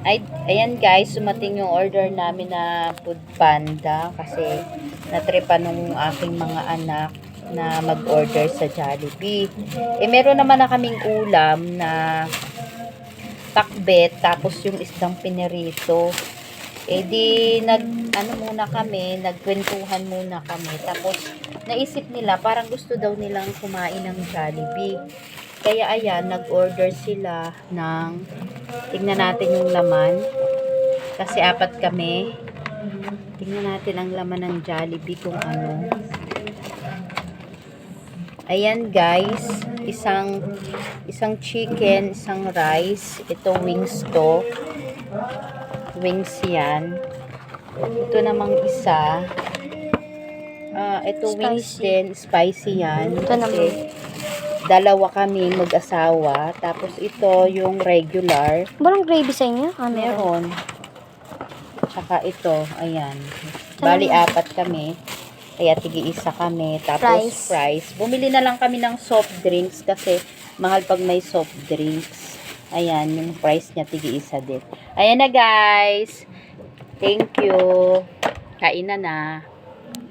Ay, ayan guys, sumating yung order namin na Food Panda kasi natripa nung aking mga anak na mag-order sa Jollibee. Meron naman na kaming ulam na pakbet tapos yung isdang pinirito. Nagkwentuhan muna kami. Tapos naisip nila parang gusto daw nilang kumain ng Jollibee. Kaya ayan, nag-order sila ng, tingnan natin yung laman. Kasi apat kami. Tingnan natin ang laman ng Jollibee kung ano. Ayan guys, isang chicken, isang rice. Ito wings to. Wings yan. Ito namang isa. Ito Spicy. wings din, spicy yan. Ito Kasi naman. dalawa kami mag-asawa. Tapos ito yung regular. Walang gravy sa inyo? Meron. Tsaka ito, ayan. Bali, apat kami. Kaya tigi-isa kami. Tapos fries. Bumili na lang kami ng soft drinks kasi mahal pag may soft drinks. Ayan, yung price niya tigi-isa din. Ayan na guys. Thank you. Kain na na.